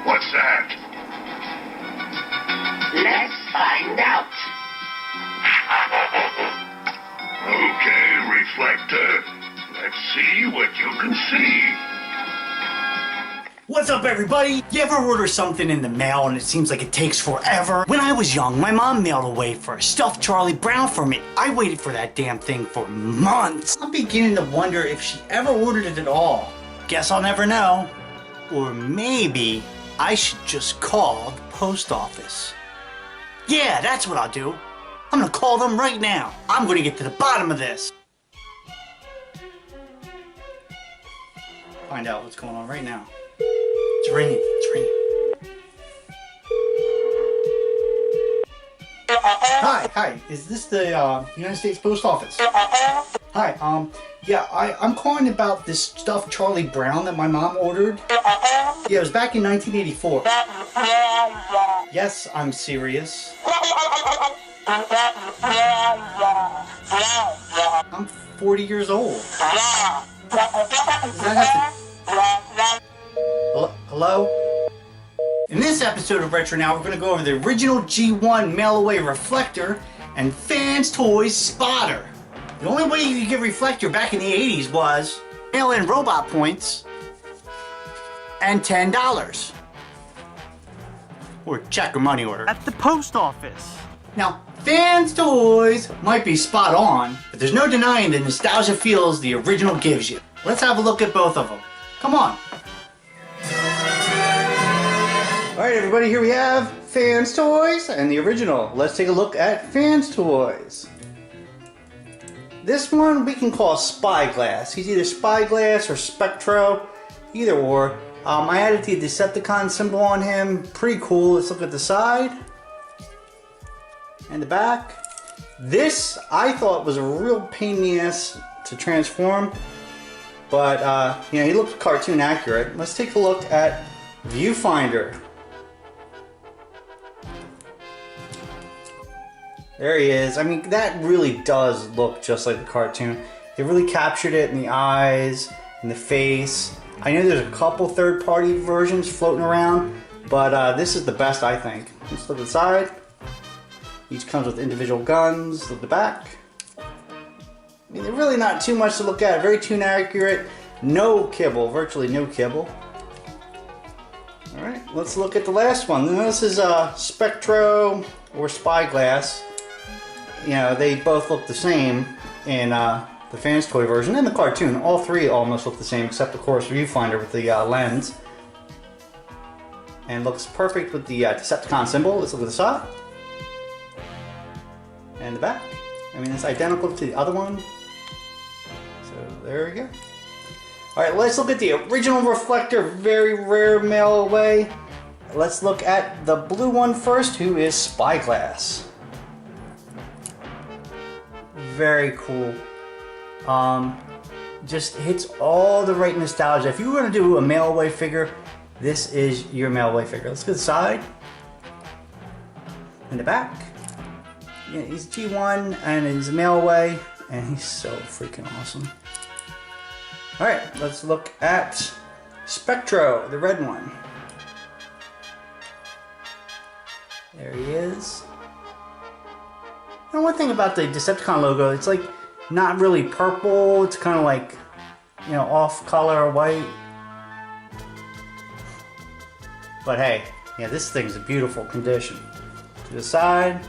What's that? Let's find out. Okay, Reflector. Let's see what you can see. What's up, everybody? You ever order something in the mail and it seems like it takes forever? When I was young, my mom mailed away for a stuffed Charlie Brown for me. I waited for that damn thing for months. I'm beginning to wonder if she ever ordered it at all. Guess I'll never know. Or maybe I should just call the post office. Yeah, that's what I'll do. I'm gonna call them right now. I'm gonna get to the bottom of this. Find out what's going on right now. It's ringing. It's ringing. Hi. Is this the United States Post Office? Hi. Yeah, I'm calling about this stuffed Charlie Brown that my mom ordered. Yeah, it was back in 1984. Yes, I'm serious. I'm 40 years old. Does that have to... Hello? In this episode of Retro Now, we're going to go over the original G1 mail-away Reflector and FansToys Spotter. The only way you could get Reflector back in the 80s was mail-in robot points and $10. Or check or money order at the post office. Now, FansToys might be spot on, but there's no denying the nostalgia feels the original gives you. Let's have a look at both of them. Come on. Alright everybody, here we have FansToys and the original. Let's take a look at FansToys. This one we can call Spyglass. He's either Spyglass or Spectro, either or. I added the Decepticon symbol on him. Pretty cool. Let's look at the side and the back. This I thought was a real pain in the ass to transform, but you know, he looked cartoon accurate. Let's take a look at Viewfinder. There he is. I mean, that really does look just like the cartoon. They really captured it in the eyes, in the face. I know there's a couple third-party versions floating around, but this is the best, I think. Let's look at the side. Each comes with individual guns. Look at the back. I mean, they're really not too much to look at. Very tune accurate. No kibble. Virtually no kibble. Alright, let's look at the last one. This is Spectro or Spyglass. You know, they both look the same in the FansToy version and the cartoon. All three almost look the same, except of course Viewfinder with the lens. And looks perfect with the Decepticon symbol. Let's look at the side. And the back. I mean, it's identical to the other one. So there we go. Alright, let's look at the original Reflector. Very rare mail away. Let's look at the blue one first, who is Spyglass. Very cool. Just hits all the right nostalgia. If you were going to do a mail away figure, this is your mail away figure. Let's go to the side. In the back. Yeah, he's G1 and he's a mail away, and he's so freaking awesome. Alright, let's look at Spectro, the red one. There he is. And one thing about the Decepticon logo, it's like not really purple, it's kind of like, you know, off color white. But hey, yeah, this thing's a beautiful condition. To the side,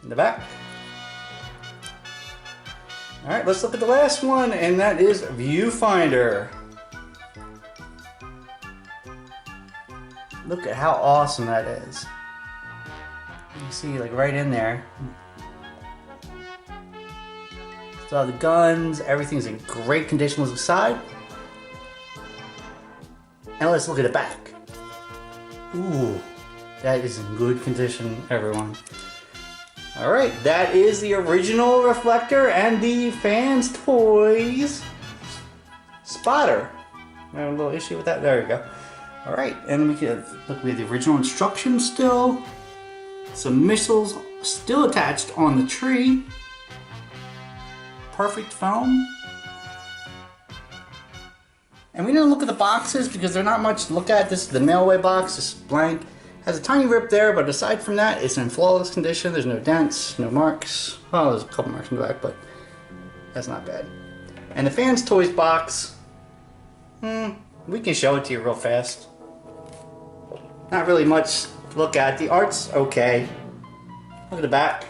in the back. Alright, let's look at the last one, and that is Viewfinder. Look at how awesome that is. You see, like right in there. So the guns, everything's in great condition with the side. And let's look at the back. Ooh, that is in good condition, everyone. Alright, that is the original Reflector and the FansToys Spotter. I have a little issue with that. There we go. Alright, and we can look, we have the original instructions still. Some missiles still attached on the tree. Perfect foam. And we didn't look at the boxes because they're not much to look at. This is the mail-away box, this is blank. Has a tiny rip there, but aside from that, it's in flawless condition. There's no dents, no marks. Well, there's a couple marks in the back, but that's not bad. And the FansToys box, we can show it to you real fast. Not really much to look at. The art's okay. Look at the back.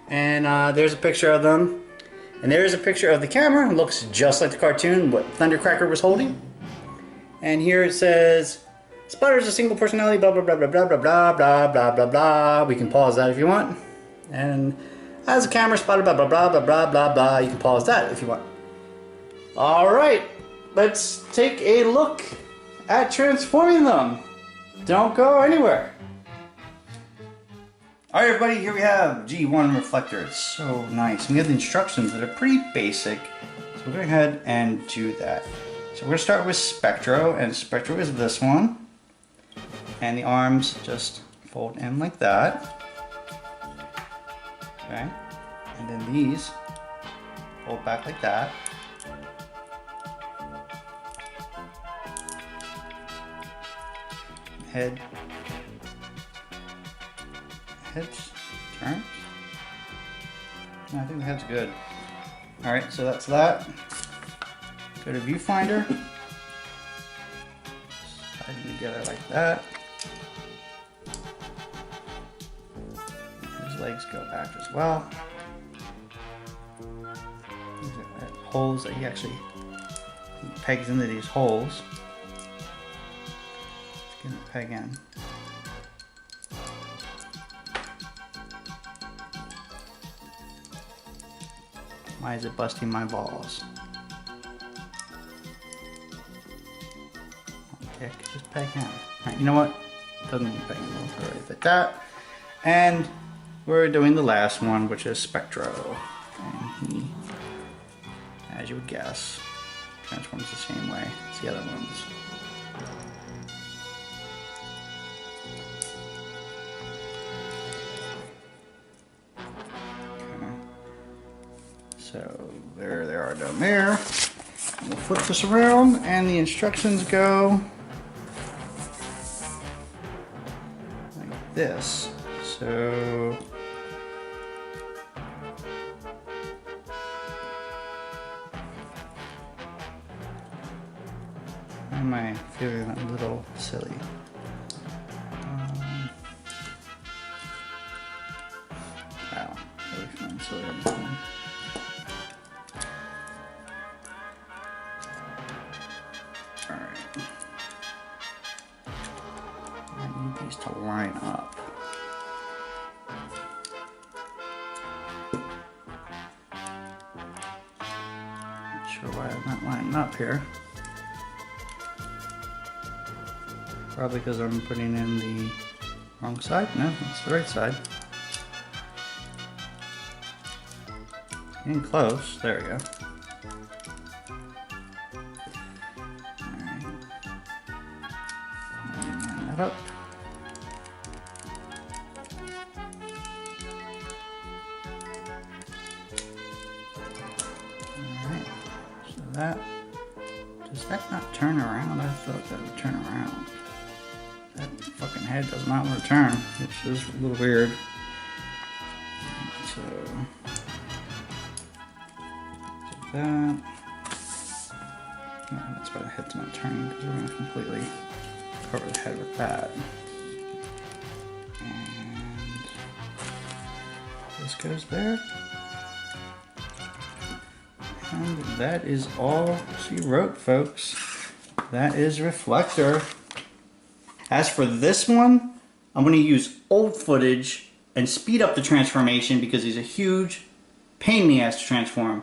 And there's a picture of them. And there's a picture of the camera. It looks just like the cartoon, what Thundercracker was holding. And here it says, Spotter is a single personality, blah, blah, blah, blah, blah, blah, blah, blah, blah, blah, blah. We can pause that if you want. And as a camera spotter, blah, blah, blah, blah, blah, blah, blah. You can pause that if you want. Alright, let's take a look at transforming them. Don't go anywhere. Alright everybody, here we have G1 Reflector. It's so nice. We have the instructions that are pretty basic. So we're going to go ahead and do that. So we're going to start with Spectro, and Spectro is this one. And the arms just fold in like that. Okay. And then these fold back like that. Head. Heads turn. No, I think the head's good. Alright, so that's that. Go to viewfinder. Slide them together like that. His legs go back as well. These are holes that he actually pegs into these holes. Let's get him to peg in. Why is it busting my balls? Okay, just peg him. Alright, you know what? Doesn't need pegging. We'll go right like that. And we're doing the last one, which is Spectro. And he, as you would guess, transforms the same way as the other ones. So there they are down there. We'll flip this around and the instructions go like this. So why am I feeling a little silly? Wow, really feeling silly on this one. To line up. Not sure why I'm not lining up here. Probably because I'm putting in the wrong side. No, it's the right side. Getting close. There we go. Alright. Line that up. That, does that not turn around? I thought that would turn around. That fucking head does not want to turn, which is a little weird. So that. No, that's why the head's not turning, because we're going to completely cover the head with that. And this goes there. And that is all she wrote, folks. That is Reflector. As for this one, I'm going to use old footage and speed up the transformation because he's a huge pain in the ass to transform.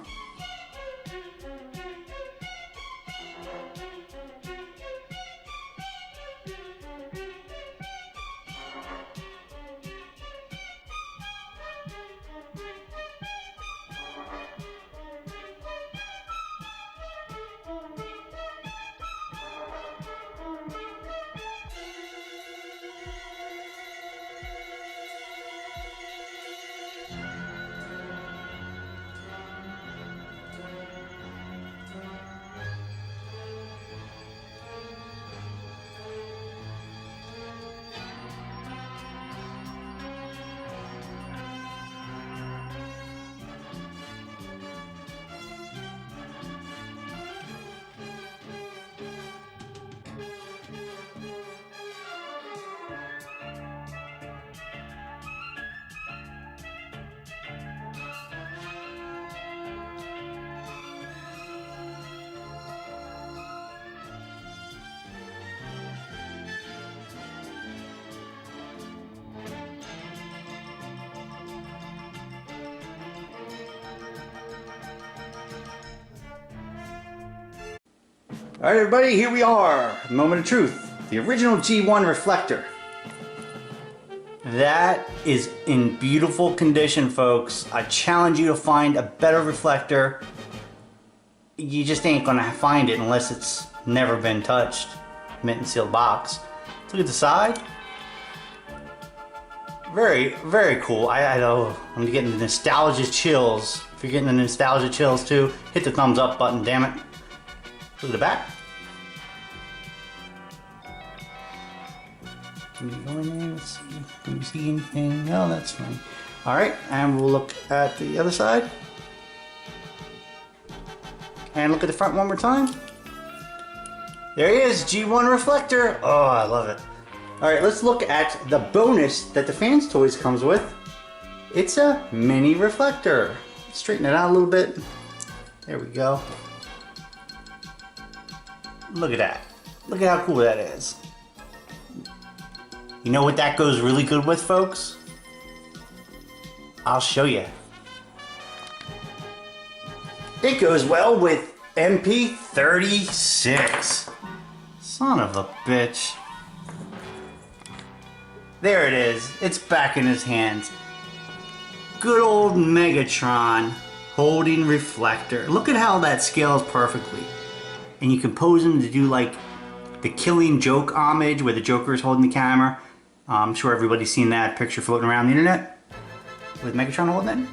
Alright everybody, here we are. Moment of truth. The original G1 Reflector. That is in beautiful condition, folks. I challenge you to find a better reflector. You just ain't gonna find it unless it's never been touched. Mint and sealed box. Look at the side. Very, very cool. I know I'm getting the nostalgia chills. If you're getting the nostalgia chills too, hit the thumbs up button, damn it. Look at the back. Can we go in there? Let's see. Can we see anything? No, that's fine. Alright, and we'll look at the other side. And look at the front one more time. There he is, G1 Reflector. Oh, I love it. Alright, let's look at the bonus that the FansToys comes with. It's a mini reflector. Straighten it out a little bit. There we go. Look at that. Look at how cool that is. You know what that goes really good with, folks? I'll show you. It goes well with MP36. Son of a bitch. There it is. It's back in his hands. Good old Megatron holding reflector. Look at how that scales perfectly. And you can pose him to do like the Killing Joke homage where the Joker is holding the camera. I'm sure everybody's seen that picture floating around the internet with Megatron holding it.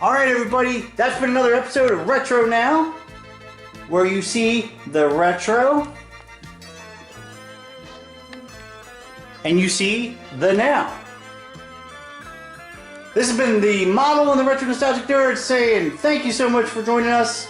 Alright everybody, that's been another episode of Retro Now, where you see the retro and you see the now. This has been the model and the Retro Nostalgic Nerd saying thank you so much for joining us.